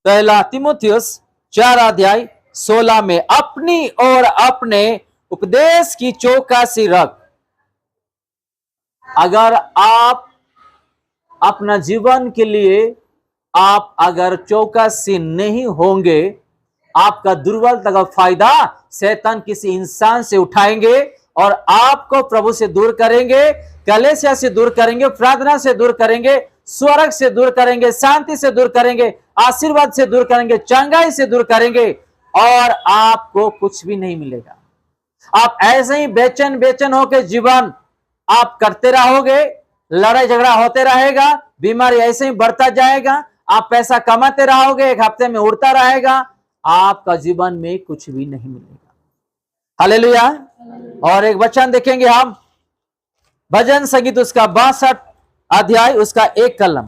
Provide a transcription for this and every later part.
पहला तीमुथियुस 4:16 में अपनी और अपने उपदेश की चौकसी रख। अगर आप अपना जीवन के लिए आप अगर चौकसी नहीं होंगे, आपका दुर्बलता का फायदा शैतान किसी इंसान से उठाएंगे और आपको प्रभु से दूर करेंगे, कलेसिया से दूर करेंगे, प्रार्थना से दूर करेंगे, स्वर्ग से दूर करेंगे, शांति से दूर करेंगे, आशीर्वाद से दूर करेंगे, चंगाई से दूर करेंगे और आपको कुछ भी नहीं मिलेगा। आप ऐसे ही बेचैन बेचैन होकर जीवन आप करते रहोगे, लड़ाई झगड़ा होते रहेगा, बीमारी ऐसे ही बढ़ता जाएगा, आप पैसा कमाते रहोगे, एक हफ्ते में उड़ता रहेगा, आपका जीवन में कुछ भी नहीं मिलेगा। हालेलुया। और एक वचन देखेंगे हम, भजन संगीत उसका 62 उसका 1 कलम।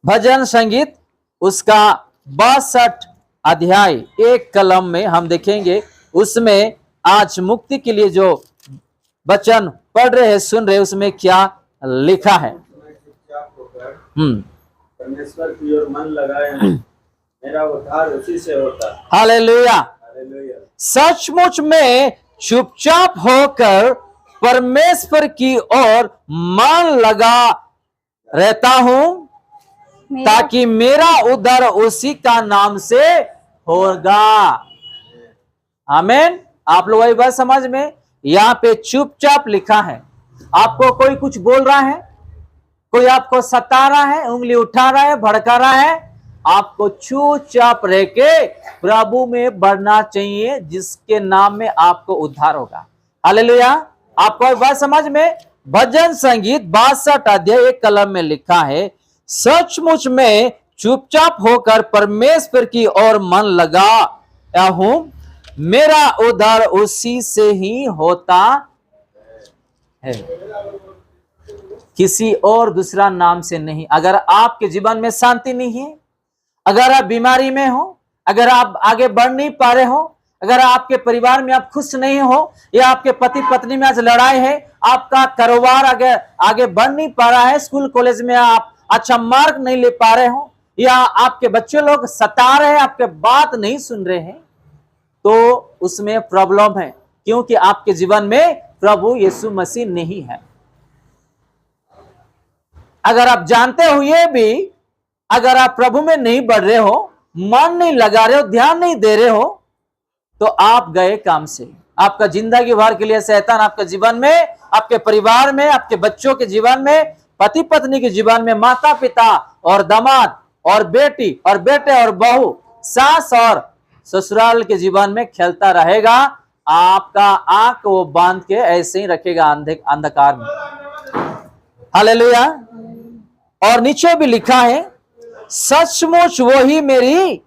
भजन संगीत उसका 62 1 कलम में हम देखेंगे, उसमें आज मुक्ति के लिए जो वचन पढ़ रहे हैं, सुन रहे, उसमें क्या लिखा है। परमेश्वर की ओर मन लगाए, मेरा उद्धार उसी से होता है। हालेलुया। सचमुच में चुपचाप होकर परमेश्वर की ओर मन लगा रहता हूं, ताकि मेरा उद्धार उसी का नाम से होगा। आमीन। आप लोग ये बात समझ में, यहां पे चुपचाप लिखा है। आपको कोई कुछ बोल रहा है, कोई आपको सता रहा है, उंगली उठा रहा है, भड़का रहा है, आपको चुपचाप रह के प्रभु में बढ़ना चाहिए, जिसके नाम में आपको उद्धार होगा। हालेलुया। आपको एक बात समझ में, भजन संगीत 62 1 कलम में लिखा है, सचमुच में चुपचाप होकर परमेश्वर की ओर मन लगा हूं, मेरा उद्धार उसी से ही होता है, किसी और दूसरा नाम से नहीं। अगर आपके जीवन में शांति नहीं है, अगर आप बीमारी में हो, अगर आप आगे बढ़ नहीं पा रहे हो, अगर आपके परिवार में आप खुश नहीं हो, या आपके पति पत्नी में आज लड़ाई है, आपका कारोबार आगे बढ़ नहीं पा रहा है, स्कूल कॉलेज में आप अच्छा मार्क नहीं ले पा रहे हो, या आपके बच्चे लोग सता रहे हैं, आपके बात नहीं सुन रहे हैं, तो उसमें प्रॉब्लम है, क्योंकि आपके जीवन में प्रभु यीशु मसीह नहीं है। अगर आप जानते हुए भी अगर आप प्रभु में नहीं बढ़ रहे हो, मन नहीं लगा रहे हो, ध्यान नहीं दे रहे हो, तो आप गए काम से। आपका जिंदगी भर के लिए शैतान आपके जीवन में, आपके परिवार में, आपके बच्चों के जीवन में, पति पत्नी के जीवन में, माता पिता और दामाद और बेटी और बेटे और बहू, सास और ससुराल के जीवन में खेलता रहेगा। आपका आंख वो बांध के ऐसे ही रखेगा अंधकार में। हालेलुया। और नीचे भी लिखा है, सचमुच वही मेरी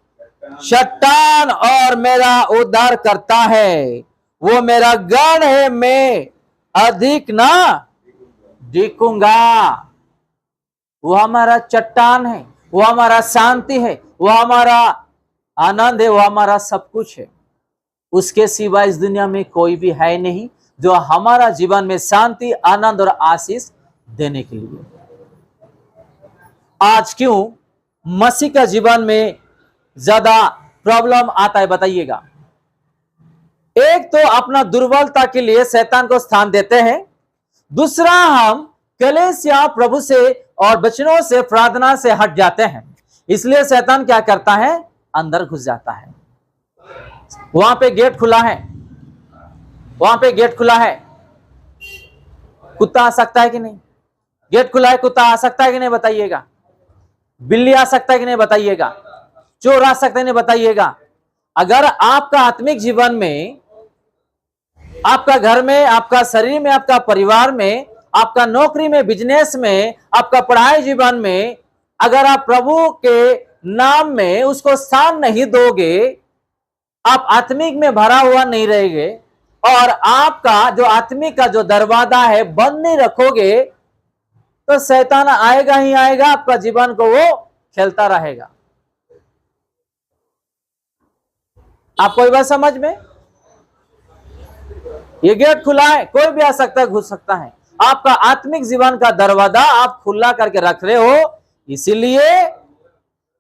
चट्टान और मेरा उद्धार करता है, वो मेरा गण है, मैं अधिक ना दिखूंगा। वो हमारा चट्टान है, वो हमारा शांति है, वो हमारा आनंद है, वो हमारा सब कुछ है। उसके सिवा इस दुनिया में कोई भी है नहीं जो हमारा जीवन में शांति, आनंद और आशीष देने के लिए। आज क्यों मसीह का जीवन में ज्यादा प्रॉब्लम आता है, बताइएगा। एक तो अपना दुर्बलता के लिए शैतान को स्थान देते हैं, दूसरा हम कलीसिया प्रभु से और वचनों से, प्रार्थना से हट जाते हैं, इसलिए शैतान क्या करता है, अंदर घुस जाता है। वहां पे गेट खुला है, वहां पे गेट खुला है, कुत्ता आ सकता है कि नहीं? गेट खुला है, कुत्ता आ सकता है कि नहीं बताइएगा? बिल्ली आ सकता है कि नहीं बताइएगा? चोर आ सकता है नहीं बताइएगा? अगर आपका आत्मिक जीवन में, आपका घर में, आपका शरीर में, आपका परिवार में, आपका नौकरी में, बिजनेस में, आपका पढ़ाई जीवन में, अगर आप प्रभु के नाम में उसको स्थान नहीं दोगे, आप आत्मिक में भरा हुआ नहीं रहेंगे, और आपका जो आत्मिक का जो दरवाजा है बंद नहीं रखोगे, तो शैतान आएगा ही आएगा, आपका जीवन को वो खेलता रहेगा। आपको ये बात समझ में? ये गेट खुला है, कोई भी आ सकता है, घुस सकता है। आपका आत्मिक जीवन का दरवाजा आप खुला करके रख रहे हो, इसीलिए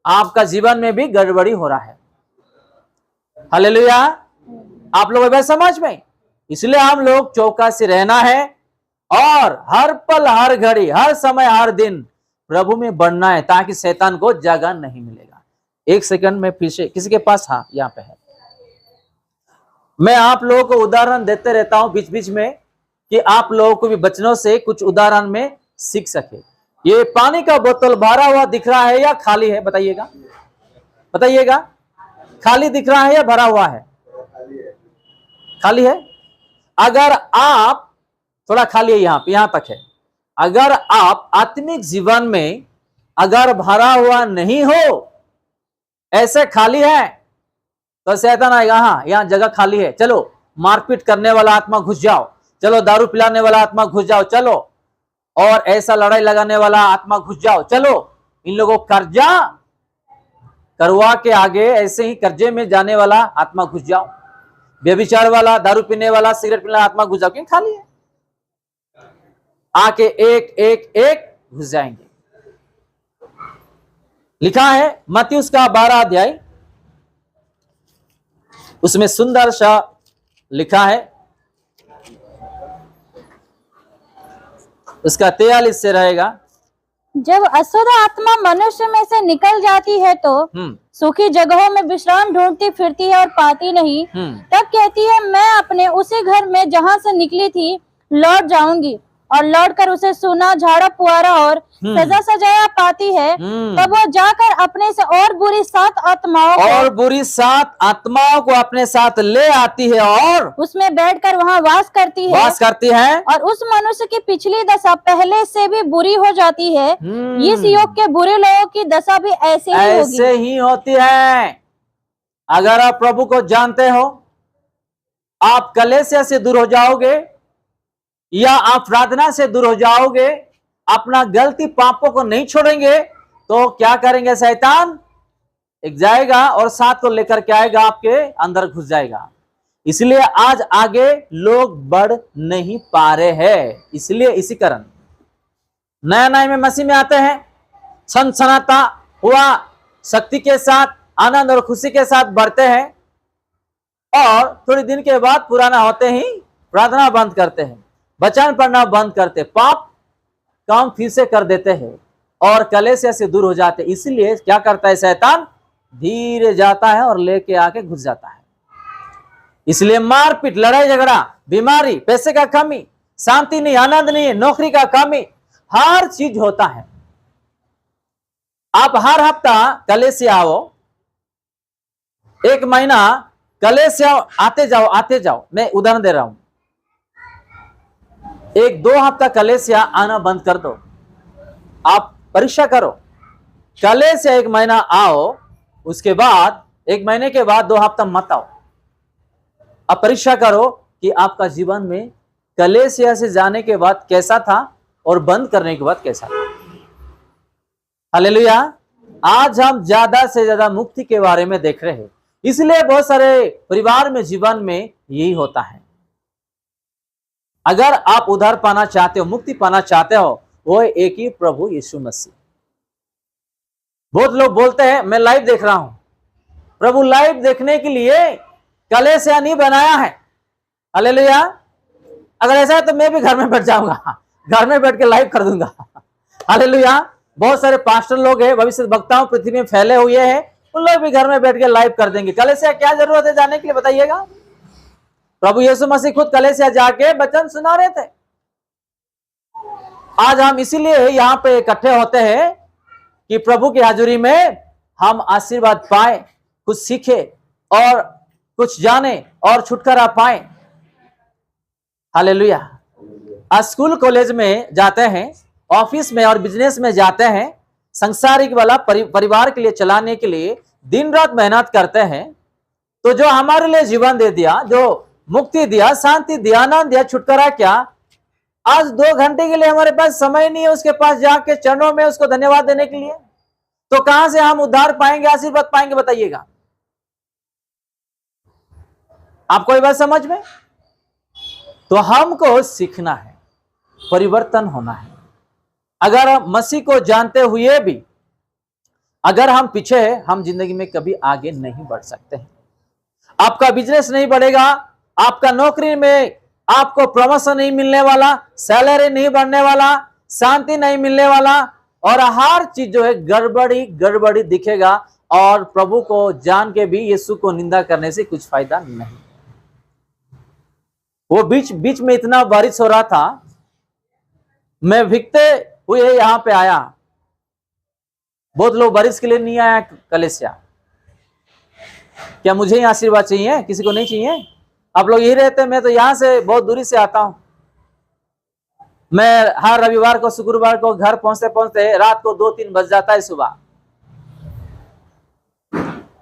आपका जीवन में भी गड़बड़ी हो रहा है। हालेलुया। आप लोग बात समझ में? इसलिए हम लोग चौकसी रहना है और हर पल, हर घड़ी, हर समय, हर दिन प्रभु में बढ़ना है, ताकि शैतान को जगह नहीं मिलेगा। एक सेकंड में फिर से किसी के पास, हाँ यहाँ पे है। मैं आप लोगों को उदाहरण देते रहता हूं बीच बीच में, कि आप लोगों को भी बचनों से कुछ उदाहरण में सीख सके। ये पानी का बोतल भरा हुआ दिख रहा है या खाली है? बताइएगा, बताइएगा। खाली दिख रहा है या भरा हुआ है? खाली है। अगर आप, थोड़ा खाली है यहाँ पे, यहां तक है। अगर आप आत्मिक जीवन में अगर भरा हुआ नहीं हो, ऐसे खाली है, तो शैतान आएगा, हाँ यहां जगह खाली है, चलो मारपीट करने वाला आत्मा घुस जाओ, चलो दारू पिलाने वाला आत्मा घुस जाओ, चलो और ऐसा लड़ाई लगाने वाला आत्मा घुस जाओ, चलो इन लोगों को कर्जा करवा के आगे ऐसे ही कर्जे में जाने वाला आत्मा घुस जाओ, व्यभिचार वाला, दारू पीने वाला, सिगरेट पीने वाला आत्मा घुस जाओ, क्यों? खाली है। आके एक एक एक घुस जाएंगे। लिखा है मत्ती उसका 12 अध्याय, उसमें सुंदर सा लिखा है, उसका 43 से रहेगा। जब अशुद्ध आत्मा मनुष्य में से निकल जाती है तो सूखी जगहों में विश्राम ढूंढती फिरती है और पाती नहीं। तब कहती है, मैं अपने उसी घर में जहाँ से निकली थी लौट जाऊंगी, और लौटकर उसे सूना, झाड़ा पुआरा और सजा सजाया पाती है। तब वो जाकर अपने से और बुरी 7 आत्माओं को अपने साथ ले आती है और उसमें बैठकर वहाँ वास करती है। और उस मनुष्य की पिछली दशा पहले से भी बुरी हो जाती है। इस युग के बुरे लोगों की दशा भी ऐसे ही होती है। अगर आप प्रभु को जानते हो, आप कलेश से दूर हो जाओगे या आप प्रार्थना से दूर हो जाओगे, अपना गलती पापों को नहीं छोड़ेंगे, तो क्या करेंगे? शैतान एक जाएगा और 7 को लेकर के आएगा, आपके अंदर घुस जाएगा। इसलिए आज आगे लोग बढ़ नहीं पा रहे हैं। इसलिए इसी कारण नया नया में मसीह में आते हैं, सनसनाता हुआ शक्ति के साथ, आनंद और खुशी के साथ बढ़ते हैं, और थोड़ी दिन के बाद पुराना होते ही प्रार्थना बंद करते हैं, वचन पढ़ना बंद करते, पाप काम फिर से कर देते हैं और कलेश से दूर हो जाते। इसलिए क्या करता है शैतान? धीरे जाता है और लेके आके घुस जाता है। इसलिए मारपीट, लड़ाई झगड़ा, बीमारी, पैसे का कमी, शांति नहीं, आनंद नहीं, नौकरी का कमी, हर चीज होता है। आप हर हफ्ता कलेश से आओ, 1 महीना कलेश से आओ, आते जाओ। मैं उदाहरण दे रहा हूं। 1-2 हफ्ता कलेसिया आना बंद कर दो। आप परीक्षा करो, कलेसिया 1 महीना आओ, उसके बाद 1 महीने के बाद 2 हफ्ता मत आओ। अब परीक्षा करो कि आपका जीवन में कलेसिया से जाने के बाद कैसा था और बंद करने के बाद कैसा था। हालेलुया। आज हम ज्यादा से ज्यादा मुक्ति के बारे में देख रहे हैं। इसलिए बहुत सारे परिवार में, जीवन में यही होता है। अगर आप उद्धार पाना चाहते हो, मुक्ति पाना चाहते हो, वो एक ही प्रभु यीशु मसीह। बहुत लोग बोलते हैं मैं लाइव देख रहा हूं। प्रभु लाइव देखने के लिए कलेसिया नहीं बनाया है। हालेलुया। अगर ऐसा है तो मैं भी घर में बैठ जाऊंगा, घर में बैठ के लाइव कर दूंगा। हालेलुया। बहुत सारे पास्टर लोग हैं, भविष्य वक्ताओं पृथ्वी में फैले हुए हैं, उन लोग भी घर में बैठ के लाइव कर देंगे। कलेसिया क्या जरूरत है जाने के लिए? बताइएगा। प्रभु यीशु मसीह खुद कलेसिया जाके वचन सुना रहे थे। आज हम इसीलिए यहाँ पे इकट्ठे होते हैं कि प्रभु की हाजुरी में हम आशीर्वाद पाए, कुछ सीखे और कुछ जाने और छुटकारा पाए। हालेलुया। स्कूल कॉलेज में जाते हैं, ऑफिस में और बिजनेस में जाते हैं, संसारिक वाला परिवार के लिए चलाने के लिए दिन रात मेहनत करते हैं। तो जो हमारे लिए जीवन दे दिया, जो मुक्ति दिया, शांति दिया, आनंद दिया, छुटकारा, क्या आज 2 घंटे के लिए हमारे पास समय नहीं है उसके पास जाके चरणों में उसको धन्यवाद देने के लिए? तो कहां से हम उद्धार पाएंगे, आशीर्वाद पाएंगे? बताइएगा। आपको ये बात समझ में? तो हमको सीखना है, परिवर्तन होना है। अगर हम मसीह को जानते हुए भी अगर हम पीछे हैं, हम जिंदगी में कभी आगे नहीं बढ़ सकते हैं। आपका बिजनेस नहीं बढ़ेगा, आपका नौकरी में आपको प्रमोशन नहीं मिलने वाला, सैलरी नहीं बढ़ने वाला, शांति नहीं मिलने वाला, और हर चीज जो है गड़बड़ी गड़बड़ी दिखेगा। और प्रभु को जान के भी यीशु को निंदा करने से कुछ फायदा नहीं। वो बीच बीच में इतना बारिश हो रहा था, मैं भीगते हुए यहां पे आया। बहुत लोग बारिश के लिए नहीं आया कलेसिया। क्या मुझे ही आशीर्वाद चाहिए, किसी को नहीं चाहिए? आप लोग यही रहते हैं। मैं तो यहां से बहुत दूरी से आता हूं। मैं हर रविवार को शुक्रवार को घर पहुंचते पहुंचते रात को 2-3 बज जाता है सुबह।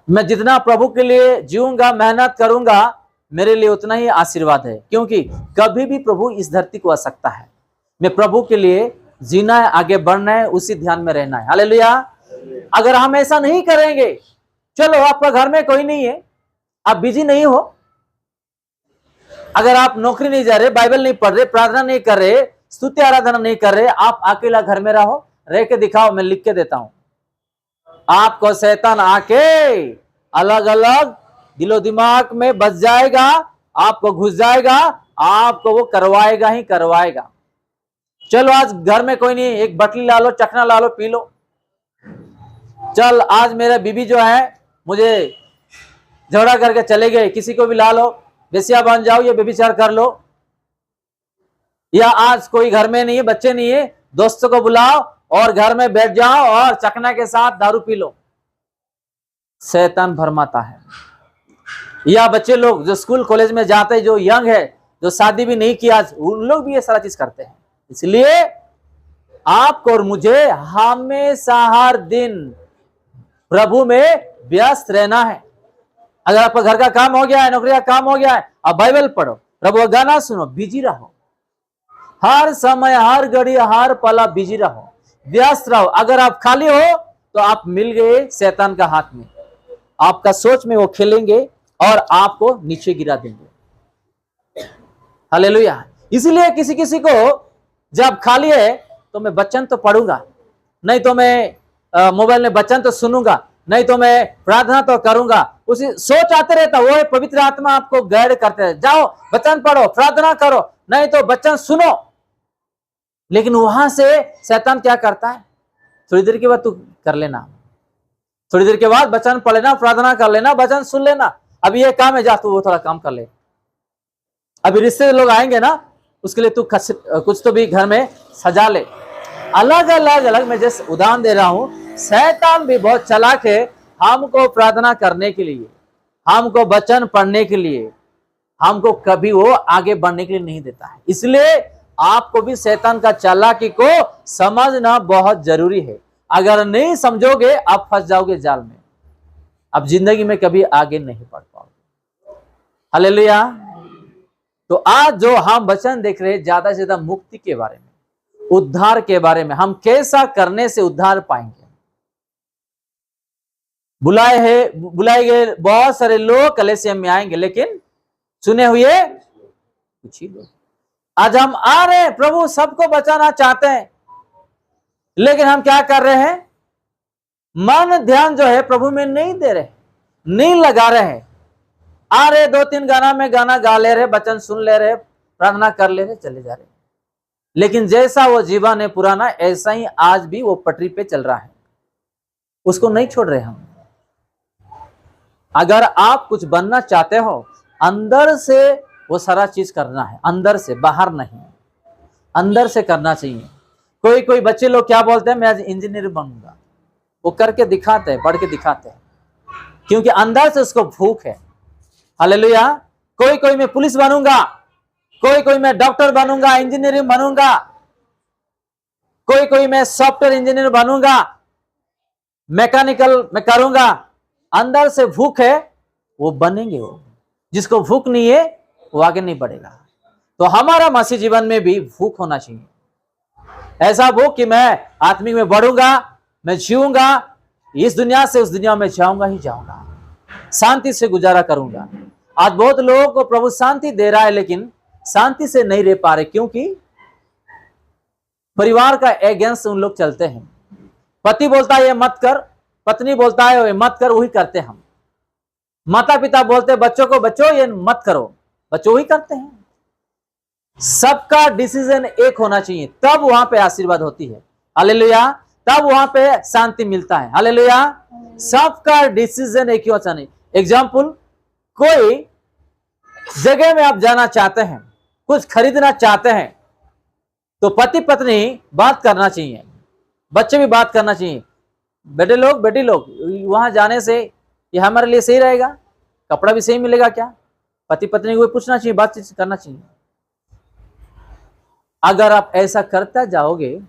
मैं जितना प्रभु के लिए जीऊंगा, मेहनत करूंगा, मेरे लिए उतना ही आशीर्वाद है, क्योंकि कभी भी प्रभु इस धरती को आ सकता है। मैं प्रभु के लिए जीना है, आगे बढ़ना है, उसी ध्यान में रहना है। हालेलुया। अगर हम ऐसा नहीं करेंगे, चलो आपका घर में कोई नहीं है, आप बिजी नहीं हो, अगर आप नौकरी नहीं जा रहे, बाइबल नहीं पढ़ रहे, प्रार्थना नहीं कर रहे, स्तुति आराधना नहीं कर रहे, आप अकेला घर में रहो, रह के दिखाओ, मैं लिख के देता हूं। आपको शैतान आके अलग अलग दिलो दिमाग में बस जाएगा, आपको घुस जाएगा, आपको वो करवाएगा ही करवाएगा। चलो आज घर में कोई नहीं, एक बटली ला लो, चखना ला लो, पी लो। चल आज मेरा बीबी जो है मुझे झगड़ा करके चले गए, किसी को भी ला लो, बेसिया बन जाओ, या बेबीचार कर लो। या आज कोई घर में नहीं है, बच्चे नहीं है, दोस्तों को बुलाओ और घर में बैठ जाओ और चखना के साथ दारू पी लो। शैतान भरमाता है। या बच्चे लोग जो स्कूल कॉलेज में जाते हैं, जो यंग है, जो शादी भी नहीं किया, उन लोग भी ये सारा चीज करते हैं। इसलिए आपको और मुझे हमेशा हर दिन प्रभु में व्यस्त रहना है। अगर आपका घर का काम हो गया है, नौकरी का काम हो गया है, आप बाइबल पढ़ो, प्रभु का गाना सुनो, बिजी रहो, हर समय हर घड़ी हर पल आप बिजी रहो, व्यस्त रहो। अगर आप खाली हो तो आप मिल गए शैतान का हाथ में, आपका सोच में वो खेलेंगे और आपको नीचे गिरा देंगे। हालेलुया। इसलिए किसी किसी को जब खाली है तो मैं वचन तो पढ़ूंगा, नहीं तो मैं मोबाइल में वचन तो सुनूंगा, नहीं तो मैं प्रार्थना तो करूंगा। उसी सोच आते रहता, वो है पवित्र आत्मा आपको गाइड करते रहे, जाओ वचन पढ़ो, प्रार्थना करो, नहीं तो वचन सुनो। लेकिन वहां से शैतान क्या करता है, थोड़ी देर के बाद तू कर लेना, थोड़ी देर के बाद वचन पढ़ लेना, प्रार्थना कर लेना, वचन सुन लेना, अभी ये काम है, जा तू वो थोड़ा काम कर ले, अभी रिश्ते लोग आएंगे ना, उसके लिए तू कुछ तो भी घर में सजा ले। अलग अलग अलग मैं जैसे उदाहरण दे रहा हूं। शैतान भी बहुत चालाक है, हमको प्रार्थना करने के लिए, हमको वचन पढ़ने के लिए, हमको कभी वो आगे बढ़ने के लिए नहीं देता है। इसलिए आपको भी शैतान का चालाकी को समझना बहुत जरूरी है। अगर नहीं समझोगे आप फंस जाओगे जाल में, अब जिंदगी में कभी आगे नहीं बढ़ पाओगे। हालेलुया। तो आज जो हम वचन देख रहे हैं, ज्यादा से ज्यादा मुक्ति के बारे में, उद्धार के बारे में, हम कैसा करने से उद्धार पाएंगे। बुलाए गए बहुत सारे लोग कलीसिया में आएंगे, लेकिन चुने हुए कुछ ही लोग। आज हम आ रहे हैं, प्रभु सबको बचाना चाहते हैं, लेकिन हम क्या कर रहे हैं, मन ध्यान जो है प्रभु में नहीं दे रहे, नहीं लगा रहे हैं। आ रहे 2-3 गाना में गाना गा ले रहे, वचन सुन ले रहे, प्रार्थना कर ले रहे, चले जा रहे, लेकिन जैसा वो जीवन है पुराना, ऐसा ही आज भी वो पटरी पे चल रहा है, उसको नहीं छोड़ रहे हम। अगर आप कुछ बनना चाहते हो, अंदर से वो सारा चीज करना है, अंदर से, बाहर नहीं, अंदर से करना चाहिए। कोई कोई बच्चे लोग क्या बोलते हैं, मैं आज इंजीनियर बनूंगा, वो करके दिखाते हैं, पढ़ के दिखाते हैं, क्योंकि अंदर से उसको भूख है। हालेलुया। कोई कोई मैं पुलिस बनूंगा, कोई कोई मैं डॉक्टर बनूंगा, इंजीनियरिंग बनूंगा, कोई कोई मैं सॉफ्टवेयर इंजीनियर बनूंगा, मैकेनिकल में करूंगा। अंदर से भूख है, वो बनेंगे। वो जिसको भूख नहीं है वो आगे नहीं बढ़ेगा। तो हमारा मसीह जीवन में भी भूख होना चाहिए, ऐसा भूख कि मैं आत्मिक में बढ़ूंगा, मैं जीऊंगा, इस दुनिया से उस दुनिया में जाऊंगा ही जाऊंगा, शांति से गुजारा करूंगा। आज बहुत लोगों को प्रभु शांति दे रहा है, लेकिन शांति से नहीं रह पा रहे, क्योंकि परिवार का अगेंस्ट उन लोग चलते हैं। पति बोलता है ये मत कर, पत्नी बोलता है मत कर, वही करते हम। माता पिता बोलते बच्चों को बच्चों ये मत करो, बच्चों वही करते हैं। सबका डिसीजन एक होना चाहिए, तब वहां पे आशीर्वाद होती है। हालेलुया। तब वहां पे शांति मिलता है। हालेलुया। सबका डिसीजन एक ही होना चाहिए। एग्जाम्पल, कोई जगह में आप जाना चाहते हैं, कुछ खरीदना चाहते हैं, तो पति पत्नी बात करना चाहिए, बच्चे भी बात करना चाहिए। बेटे लोग बेटी लोग, वहां जाने से ये हमारे लिए सही रहेगा, कपड़ा भी सही मिलेगा क्या? पति पत्नी को पूछना चाहिए, बातचीत करना चाहिए। अगर आप ऐसा करता जाओगे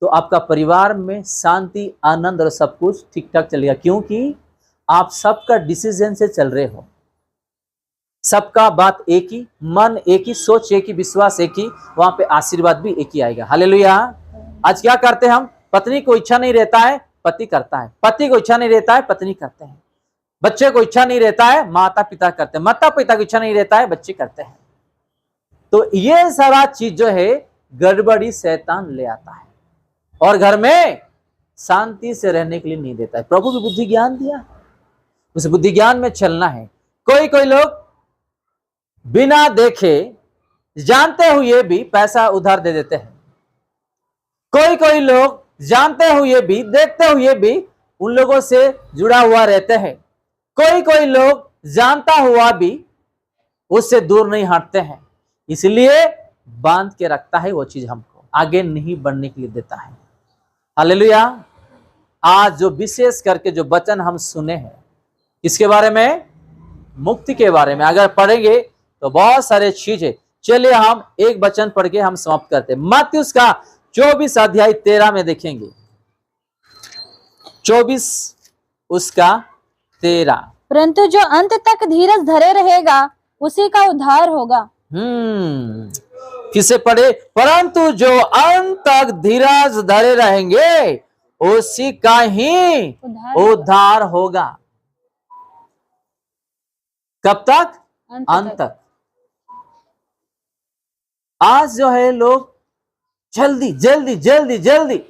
तो आपका परिवार में शांति, आनंद और सब कुछ ठीक ठाक चलेगा, क्योंकि आप सबका डिसीजन से चल रहे हो। सबका बात एक ही, मन एक ही, सोच एक ही, विश्वास एक ही, वहां पे आशीर्वाद भी एक ही आएगा। हालेलुया। आज क्या करते हैं हम? पत्नी को इच्छा नहीं रहता है, पति करता है। पति को इच्छा नहीं रहता है, पत्नी करते हैं। बच्चे को इच्छा नहीं रहता है, माता पिता करते हैं। माता पिता को इच्छा नहीं रहता है, बच्चे करते हैं। तो ये सारा चीज जो है गड़बड़ी शैतान ले आता है और घर में शांति से रहने के लिए नहीं देता है। प्रभु की बुद्धि ज्ञान दिया, उस बुद्धि ज्ञान में चलना है। कोई कोई लोग बिना देखे, जानते हुए भी पैसा उधार दे देते हैं। कोई कोई लोग जानते हुए भी, देखते हुए भी उन लोगों से जुड़ा हुआ रहते हैं। कोई कोई लोग जानता हुआ भी उससे दूर नहीं हटते हैं, इसलिए बांध के रखता है वो चीज, हमको आगे नहीं बढ़ने के लिए देता है। हालेलुया। आज जो विशेष करके जो वचन हम सुने हैं, इसके बारे में, मुक्ति के बारे में अगर पढ़ेंगे तो बहुत सारे चीज है। चलिए हम एक वचन पढ़ के हम समाप्त करते हैं। मत्ती उसका 24 अध्याय 13 में देखेंगे। 24 उसका 13। परंतु जो अंत तक धीरज धरे रहेगा उसी का उद्धार होगा। किसे पढ़े? परंतु जो अंत तक धीरज धरे रहेंगे उसी का ही उद्धार होगा। कब तक? अंत तक। आज जो है लोग जल्दी जल्दी जल्दी जल्दी,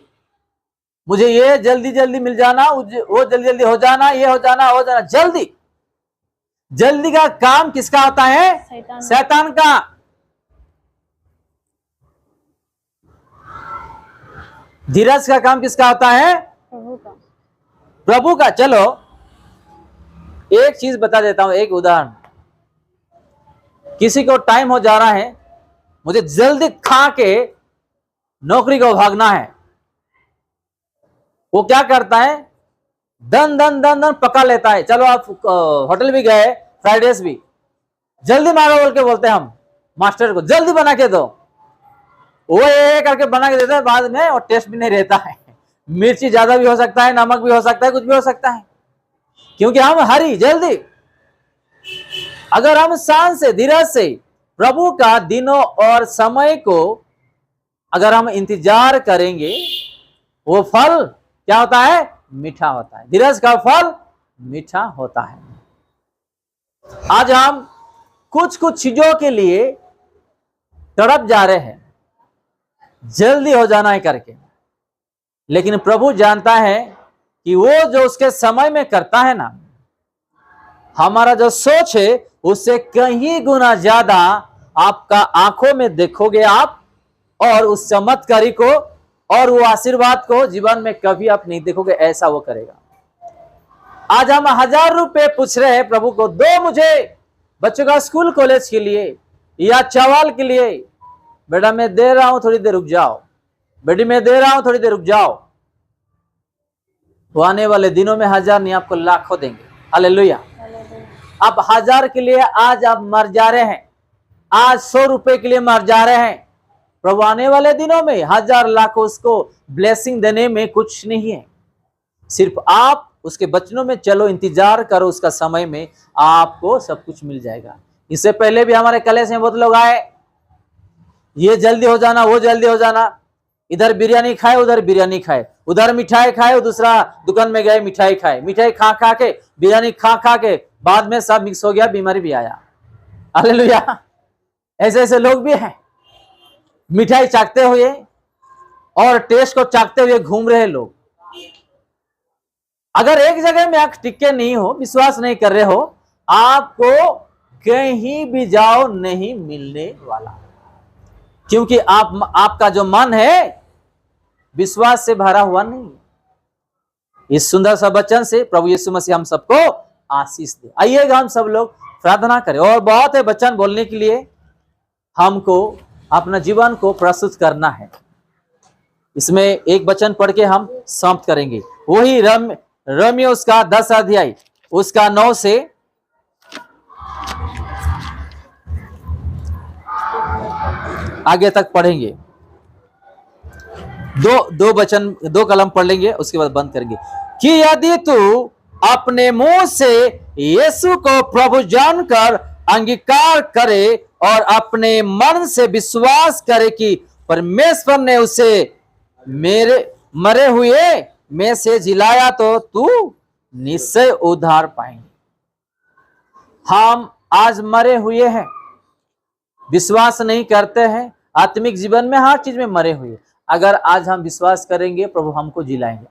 मुझे ये जल्दी जल्दी मिल जाना, वो जल्दी जल्दी हो जाना, ये हो जाना जल्दी। जल्दी का काम किसका होता है? शैतान का। धीरज का काम किसका होता है? प्रभु का। चलो एक चीज बता देता हूं, एक उदाहरण। किसी को टाइम हो जा रहा है, मुझे जल्दी खा के नौकरी को भागना है, वो क्या करता है? दन दन दन दन पका लेता है। चलो आप होटल भी गए, फ्राइड राइस भी जल्दी मारो बोल के बोलते हैं हम मास्टर को, जल्दी बना के दो। वो ये करके बना के देता है, बाद में और टेस्ट भी नहीं रहता है। मिर्ची ज्यादा भी हो सकता है, नमक भी हो सकता है, कुछ भी हो सकता है, क्योंकि हम हरी जल्दी। अगर हम शान से, धीरज से प्रभु का दिनों और समय को अगर हम इंतजार करेंगे, वो फल क्या होता है? मीठा होता है। धीरज का फल मीठा होता है। आज हम कुछ कुछ चीजों के लिए तड़प जा रहे हैं, जल्दी हो जाना है करके, लेकिन प्रभु जानता है कि वो जो उसके समय में करता है ना, हमारा जो सोच है उससे कहीं गुना ज्यादा आपका आंखों में देखोगे आप, और उस चमत्कारी को और वो आशीर्वाद को जीवन में कभी आप नहीं देखोगे, ऐसा वो करेगा। आज हम 1000 रुपए पूछ रहे हैं प्रभु को, दो मुझे बच्चों का स्कूल कॉलेज के लिए या चावल के लिए। बेटा मैं दे रहा हूं, थोड़ी देर रुक जाओ। बेटी मैं दे रहा हूं, थोड़ी देर रुक जाओ। तो आने वाले दिनों में 1000 नहीं, आपको लाखों देंगे। हालेलुया। आप 1000 के लिए आज आप मर जा रहे हैं, आज 100 रुपए के लिए मर जा रहे हैं। प्रभु आने वाले दिनों में 1000 लाखों उसको ब्लेसिंग देने में कुछ नहीं है। सिर्फ आप उसके वचनों में चलो, इंतजार करो, उसका समय में आपको सब कुछ मिल जाएगा। इससे पहले भी हमारे कॉलेज में बहुत लोग आए, ये जल्दी हो जाना, वो जल्दी हो जाना, इधर बिरयानी खाए, उधर बिरयानी खाए, उधर मिठाई खाए, दूसरा दुकान में गए मिठाई खाए, मिठाई खा खा के, बिरयानी खा खा के, बाद में सब मिक्स हो गया, बीमारी भी आया। हालेलुया। ऐसे ऐसे लोग भी हैं, मिठाई चाटते हुए और टेस्ट को चाटते हुए घूम रहे लोग। अगर एक जगह में आप टिके नहीं हो, विश्वास नहीं कर रहे हो, आपको कहीं भी जाओ नहीं मिलने वाला, क्योंकि आपका जो मन है विश्वास से भरा हुआ नहीं। इस सुंदर सा वचन से प्रभु यीशु मसीह हम सबको आशीष दे। आइएगा हम सब लोग प्रार्थना करें। और बहुत है वचन बोलने के लिए, हमको अपना जीवन को प्रस्तुत करना है। इसमें एक वचन पढ़ के हम समाप्त करेंगे। वही रोमियो उसका 10 अध्याय उसका 9 से आगे तक पढ़ेंगे। दो कलम पढ़ लेंगे, उसके बाद बंद करेंगे। कि यदि तू अपने मुंह से यीशु को प्रभु जानकर अंगीकार करे और अपने मन से विश्वास करे कि परमेश्वर ने उसे मेरे मरे हुए में से जिलाया, तो तू निश्चय उद्धार पाएंगे। हम आज मरे हुए हैं, विश्वास नहीं करते हैं, आत्मिक जीवन में हर चीज में मरे हुए। अगर आज हम विश्वास करेंगे, प्रभु हमको जिलाएंगे।